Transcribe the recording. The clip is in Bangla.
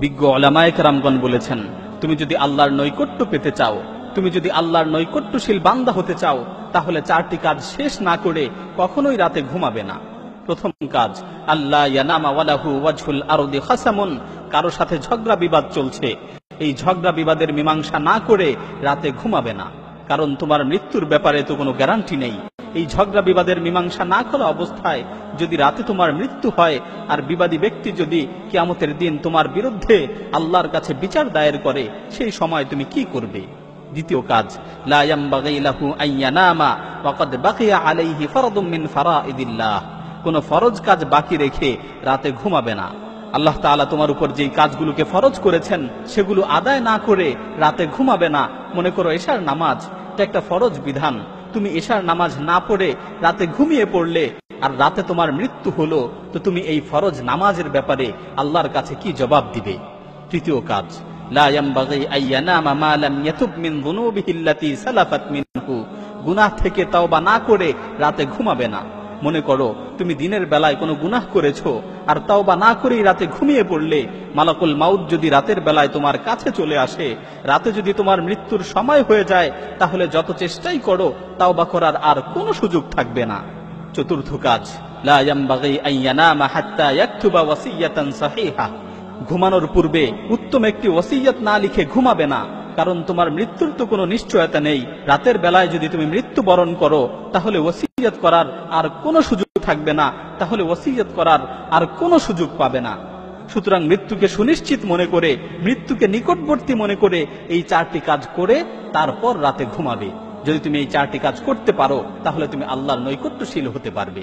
বিজ্ঞ উলামায়ে কেরামগণ বলেছেন, তুমি যদি আল্লাহর নৈকট্য পেতে চাও, তুমি যদি আল্লাহর নৈকট্যশীল বান্দা হতে চাও, তাহলে 4টি কাজ শেষ না করে কখনোই রাতে ঘুমাবে না। প্রথম কাজ, আল্লাহ ইয়ানামা ওয়ালাহু ওয়াজহুল আরদি খাসামুন, কারো সাথে ঝগড়া বিবাদ চলছে, এই ঝগড়া বিবাদের মীমাংসা না করে রাতে ঘুমাবে না। কারণ তোমার মৃত্যুর ব্যাপারে তো কোনো গ্যারান্টি নেই। এই ঝগড়া বিবাদের মীমাংসা না করা অবস্থায় যদি রাতে তোমার মৃত্যু হয়, আর বিবাদী ব্যক্তি যদি কিয়ামতের দিন তোমার বিরুদ্ধে আল্লাহর কাছে বিচার দায়ের করে, সেই সময় তুমি কি করবে? দ্বিতীয় কাজ, লা ইয়ামবাগি লাহু আন ইয়ানামা ওয়া ক্বাদ বাকিয়া আলাইহি ফারদুম মিন ফারাইদিল্লাহ, কোনো ফরজ কাজ বাকি রেখে রাতে ঘুমাবে না। আল্লাহ তাআলা তোমার উপর যেই কাজগুলোকে ফরজ করেছেন সেগুলো আদায় না করে রাতে ঘুমাবে না। মনে করো এশার নামাজ, এটা একটা ফরজ বিধান, তুমি এশার নামাজ না পড়ে রাতে ঘুমিয়ে পড়লে, আর রাতে তোমার মৃত্যু হলো, তো তুমি এই ফরজ নামাজের ব্যাপারে আল্লাহর কাছে কি জবাব দিবে? তৃতীয় কাজ, লা ইয়ামবাগি আন ইয়ানামা মা লাম ইয়াতুব মিন যুনুবিহি আল্লাতী সালাফাত মিনহু, গুনাহ থেকে তওবা না করে রাতে ঘুমাবে না। মনে করো তুমি দিনের বেলায় কোনো গুনাহ করেছো, আর তওবা না করেই রাতে ঘুমিয়ে পড়লে, মালাকুল মাউত যদি রাতের বেলায় তোমার কাছে চলে আসে, রাতে যদি তোমার মৃত্যুর সময় হয়ে যায়, তাহলে যত চেষ্টাই করো তওবা করার আর কোনো সুযোগ থাকবে না। চতুর্থ কাজ, লা ইয়ামবাগি আন ইয়ানামা হাত্তা ইয়াকতুবা ওয়াসিয়াতান সাহিহা, ঘুমানোর পূর্বে উত্তম একটি ওসিয়ত না লিখে ঘুমাবে না। কারণ তোমার মৃত্যুর তো কোনো নিশ্চয়তা নেই। রাতের বেলায় যদি তুমি মৃত্যুবরণ করো, তাহলে ওসিয়ত করার আর কোনো সুযোগ থাকবে না, তাহলে ওসিয়ত করার আর কোনো সুযোগ পাবে না। সুতরাং মৃত্যুকে সুনিশ্চিত মনে করে, মৃত্যুকে নিকটবর্তী মনে করে এই 4টি কাজ করে তারপর রাতে ঘুমাবে। যদি তুমি এই 4টি কাজ করতে পারো, তাহলে তুমি আল্লাহর নৈকট্যশীল হতে পারবে।